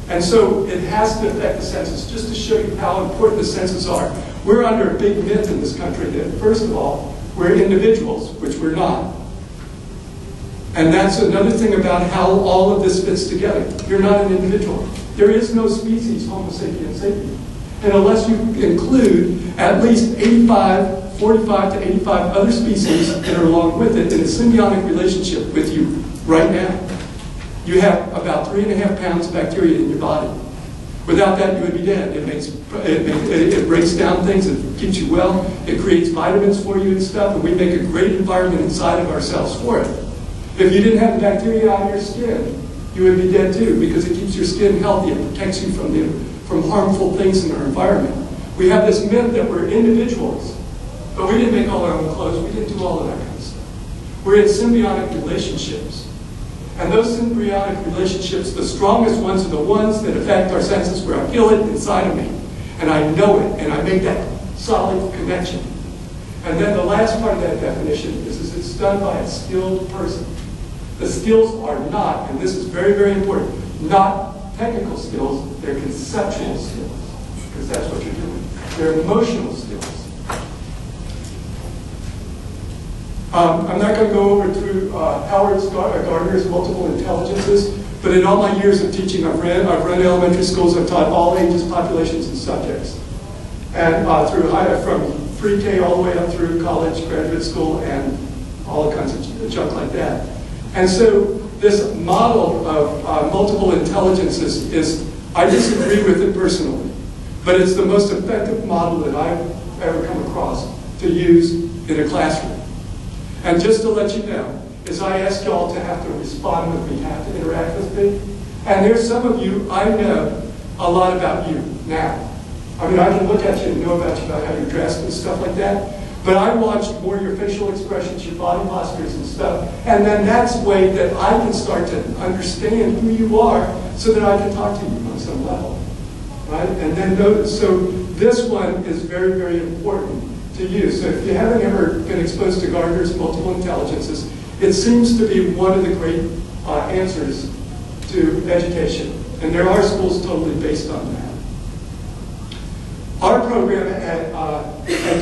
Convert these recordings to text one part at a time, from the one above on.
And so it has to affect the senses, just to show you how important the senses are. We're under a big myth in this country that, first of all, we're individuals, which we're not. And that's another thing about how all of this fits together. You're not an individual. There is no species, Homo sapiens sapiens. And unless you include at least 45 to 85 other species that are along with it in a symbiotic relationship with you right now, you have about 3.5 pounds of bacteria in your body. Without that, you would be dead. It breaks down things, it keeps you well, it creates vitamins for you and stuff, and we make a great environment inside of ourselves for it. If you didn't have the bacteria on your skin, you would be dead too, because it keeps your skin healthy and protects you from harmful things in our environment. We have this myth that we're individuals, but we didn't make all our own clothes, we didn't do all of that kind of stuff. We're in symbiotic relationships. And those symbiotic relationships, the strongest ones are the ones that affect our senses, where I feel it inside of me, and I know it, and I make that solid connection. And then the last part of that definition is it's done by a skilled person. The skills are not, and this is very, very important, not technical skills, they're conceptual skills, because that's what you're doing. They're emotional skills. I'm not going to go over through Howard Gardner's multiple intelligences, but in all my years of teaching, I've run elementary schools, I've taught all ages, populations, and subjects. And from pre-K all the way up through college, graduate school, and all kinds of junk like that. And so this model of multiple intelligences I disagree with it personally, but it's the most effective model that I've ever come across to use in a classroom. And just to let you know, is I ask y'all to have to respond with me, have to interact with me. And there's some of you, I know a lot about you now. I mean, I can look at you and know about you, about how you're dressed and stuff like that. But I watched more your facial expressions, your body postures and stuff. And then that's the way that I can start to understand who you are so that I can talk to you on some level. Right? And then so this one is very, very important to use. So if you haven't ever been exposed to Gardner's multiple intelligences, it seems to be one of the great answers to education. And there are schools totally based on that. Our program at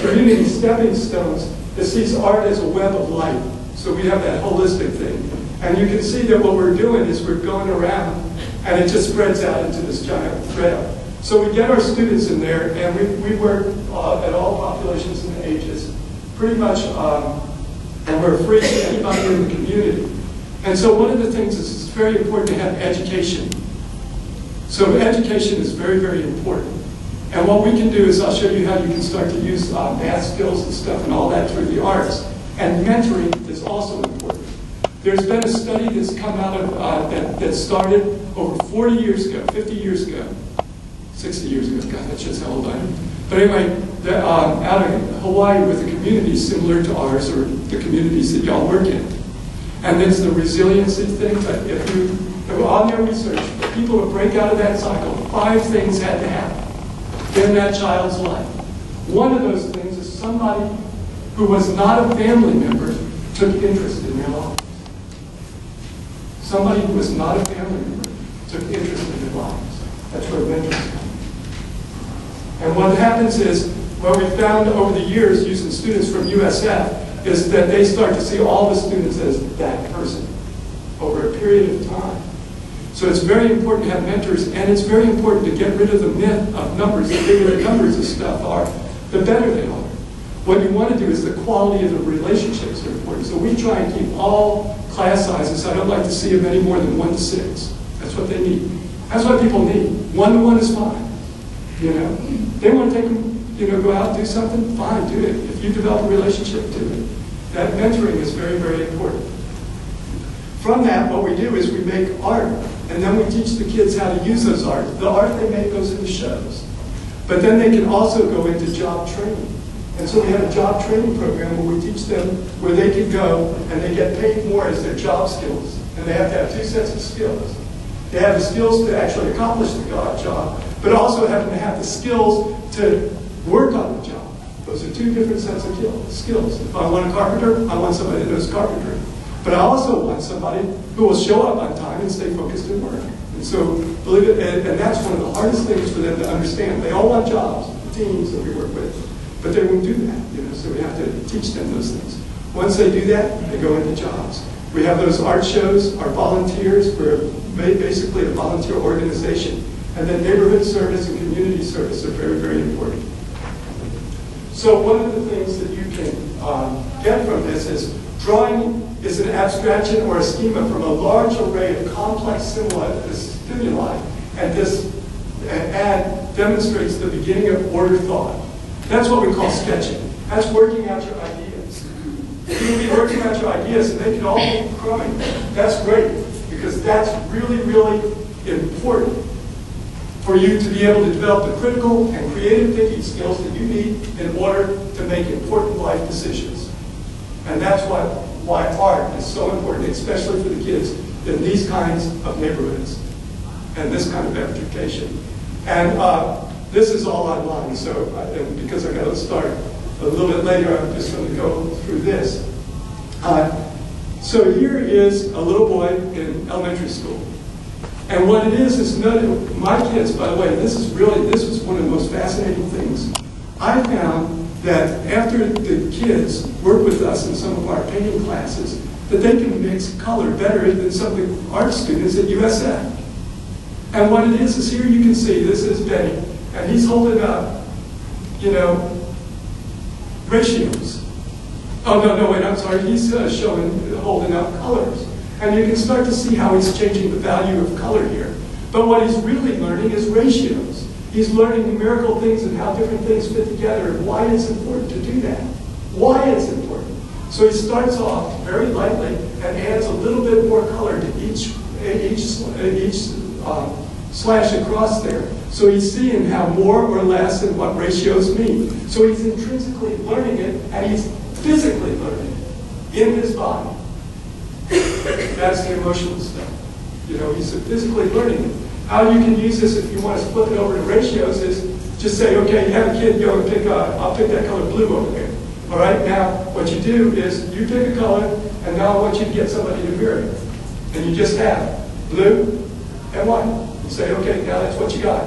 Community Stepping Stones sees art as a web of light. So we have that holistic thing. And you can see that what we're doing is we're going around and it just spreads out into this giant thread. So we get our students in there and we work at all populations and ages, pretty much, and we're free to anybody in the community. And so one of the things is it's very important to have education. So education is very, very important. And what we can do is I'll show you how you can start to use math skills and stuff and all that through the arts. And mentoring is also important. There's been a study that's come out of, that started over 40 years ago, 50 years ago, 60 years ago, God, that shows how old I am. But anyway, out of Hawaii with a community similar to ours, or the communities that y'all work in. And it's the resiliency thing, but if you, on their research, for people to break out of that cycle, 5 things had to happen in that child's life. One of those things is somebody who was not a family member took interest in their lives. Somebody who was not a family member took interest in their lives. That's where mentors come. And what happens is, what we found over the years using students from USF is that they start to see all the students as that person over a period of time. So it's very important to have mentors, and it's very important to get rid of the myth of numbers. The bigger the numbers of stuff are, the better they are. What you want to do is the quality of the relationships are important. So we try and keep all class sizes. I don't like to see them any more than 1 to 6. That's what they need. That's what people need. 1 to 1 is fine. You know, they want to take them, go out and do something, fine, do it. If you develop a relationship, do it. That mentoring is very, very important. From that, what we do is we make art, and then we teach the kids how to use those art. The art they make goes into shows. But then they can also go into job training. And so we have a job training program where we teach them where they can go and they get paid more as their job skills. And they have to have 2 sets of skills. They have the skills to actually accomplish the job, but also have to have the skills to work on the job. Those are 2 different sets of skills. If I want a carpenter, I want somebody that knows carpentry. But I also want somebody who will show up on time and stay focused and work. And so, believe it, and that's one of the hardest things for them to understand. They all want jobs, the teams that we work with, but they won't do that, you know, so we have to teach them those things. Once they do that, they go into jobs. We have those art shows, our volunteers, we're basically a volunteer organization, and then neighborhood service and community service are very, very important. So one of the things that you can get from this is drawing is an abstraction or a schema from a large array of complex stimuli, and demonstrates the beginning of order thought. That's what we call sketching. That's working out your ideas. You can be working out your ideas and they can all be growing. That's great, because that's really, really important for you to be able to develop the critical and creative thinking skills that you need in order to make important life decisions. And that's why art is so important, especially for the kids in these kinds of neighborhoods and this kind of education. And this is all online, so because I got to start a little bit later, I'm just going to go through this. So here is a little boy in elementary school. And what it is my kids, by the way, this was one of the most fascinating things. I found that after the kids work with us in some of our painting classes, that they can mix color better than some of the art students at USF. And what it is here you can see, this is Benny, and he's holding up, you know, ratios. Oh, no, wait, I'm sorry, he's holding up colors. And you can start to see how he's changing the value of color here. But what he's really learning is ratios. He's learning numerical things and how different things fit together and why it's important to do that. Why it's important. So he starts off very lightly and adds a little bit more color to each slash across there. So he's seeing how more or less and what ratios mean. So he's intrinsically learning it, and he's physically learning it in his body. That's the emotional stuff. You know, he's physically learning it. How you can use this if you want to flip it over to ratios is just say, okay, you have a kid go and I'll pick that color blue over there. All right, now what you do is you pick a color, and now I want you to get somebody to mirror it. And you just have blue and white. You say, okay, now that's what you got.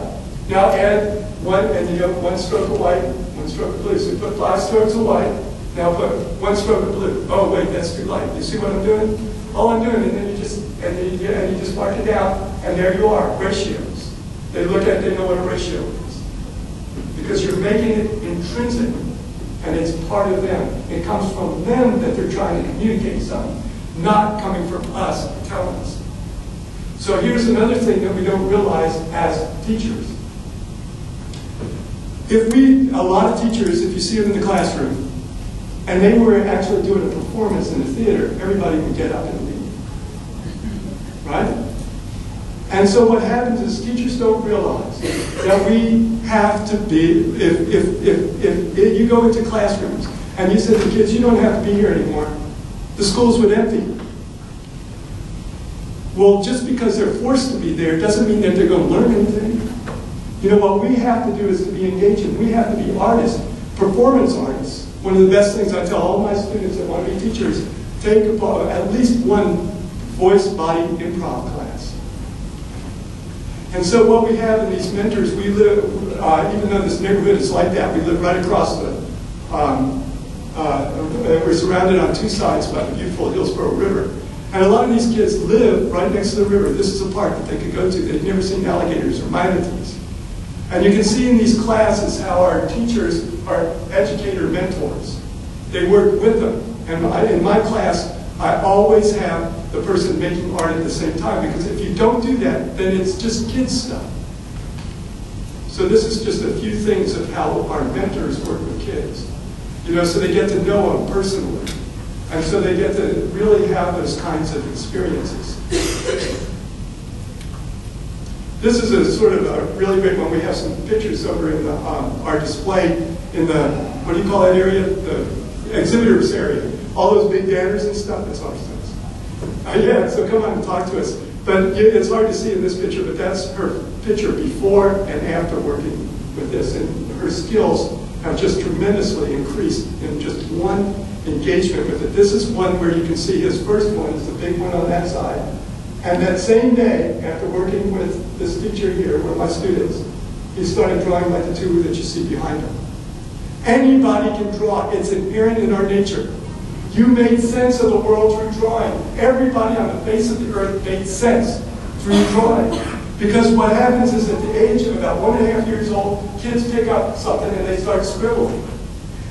Now add one, and you have one stroke of white, one stroke of blue. So you put 5 strokes of white, now put 1 stroke of blue. Oh wait, that's too light. You see what I'm doing? All I'm doing, and then you just mark it down, and there you are, ratios. They look at it, they know what a ratio is. Because you're making it intrinsic, and it's part of them. It comes from them that they're trying to communicate something, not coming from us telling us. So here's another thing that we don't realize as teachers. A lot of teachers, if you see them in the classroom, and they were actually doing a performance in the theater, everybody would get up and leave. Right? And so what happens is teachers don't realize that we have to be, if you go into classrooms and you say to the kids, you don't have to be here anymore, the schools would empty. Well, just because they're forced to be there doesn't mean that they're going to learn anything. You know, what we have to do is to be engaging. We have to be artists, performance artists. One of the best things I tell all my students that want to be teachers, take at least one voice-body improv class. And so what we have in these mentors, we live, even though this neighborhood is like that, we live right across we're surrounded on 2 sides by the beautiful Hillsborough River. And a lot of these kids live right next to the river. This is a park that they could go to. They've never seen alligators or manatees. And you can see in these classes how our teachers are educator mentors. They work with them. And in my class, I always have the person making art at the same time, because if you don't do that, then it's just kids stuff. So this is just a few things of how our mentors work with kids. You know, so they get to know them personally. And so they get to really have those kinds of experiences. This is a sort of a really great one. We have some pictures over in our display in the, what do you call that area? The exhibitors area. All those big banners and stuff, that's our stuff. Yeah, so come on and talk to us. But it's hard to see in this picture, but that's her picture before and after working with this. And her skills have just tremendously increased in just one engagement with it. This is one where you can see his first one is the big one on that side. And that same day, after working with this teacher here, one of my students, he started drawing like the two that you see behind him. Anybody can draw. It's inherent in our nature. You made sense of the world through drawing. Everybody on the face of the earth made sense through drawing. Because what happens is at the age of about 1.5 years old, kids pick up something and they start scribbling.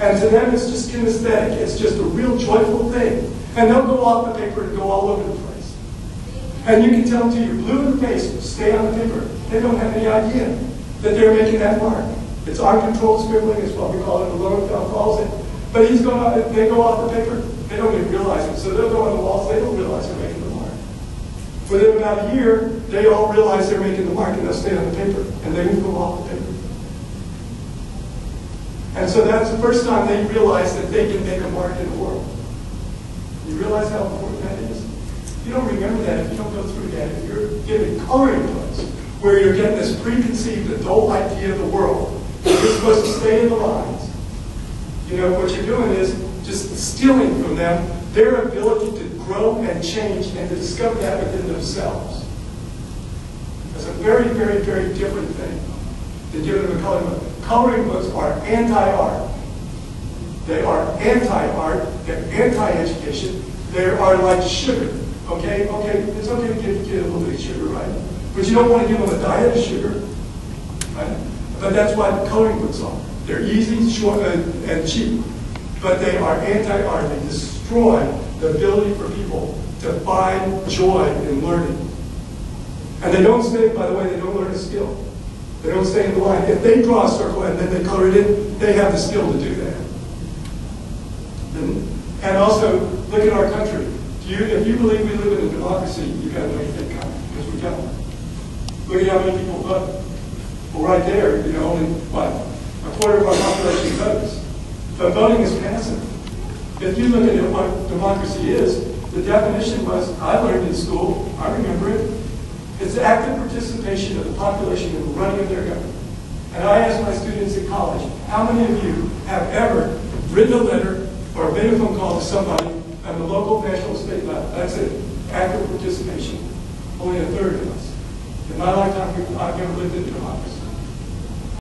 And to them it's just kinesthetic. It's just a real joyful thing. And they'll go off the paper and go all over the place. And you can tell them to you're blue in the face, stay on the paper. They don't have any idea that they're making that mark. It's uncontrolled scribbling is what we call it, the Lowenfeld calls it. But he's going off, they go off the paper, they don't even realize it. So they'll go on the walls, they don't realize they're making the mark. Within about a year, they all realize they're making the mark and they'll stay on the paper. And they won't go off the paper. And so that's the first time they realize that they can make a mark in the world. You realize how important that is? You don't remember that if you don't go through that. If you're given coloring books, where you're getting this preconceived adult idea of the world, you're supposed to stay in the lines. You know, what you're doing is just stealing from them their ability to grow and change and to discover that within themselves. That's a very, very, very different thing than giving them a coloring book. Coloring books are anti-art. They are anti-art. They're anti-education. They are like sugar. Okay? Okay, it's okay to give the kid a little bit of sugar, right? But you don't want to give them a diet of sugar. Right? But that's what coloring books are. They're easy, short, and cheap. But they are anti-art. They destroy the ability for people to find joy in learning. And they don't stay, by the way, they don't learn a skill. They don't stay in the line. If they draw a circle and then they color it in, they have the skill to do that. And also, look at our country. If you believe we live in a democracy, you've got to know you're coming, because we don't. Look at how many people vote. Well, right there, you know, only, what, a quarter of our population votes. But voting is passive. If you look at what democracy is, the definition was, I learned in school, I remember it, it's active participation of the population in the running of their government. And I asked my students in college, how many of you have ever written a letter or made a phone call to somebody on the local, national, state level? That's it, active participation. Only a third of us. In my lifetime, I've never lived in democracy.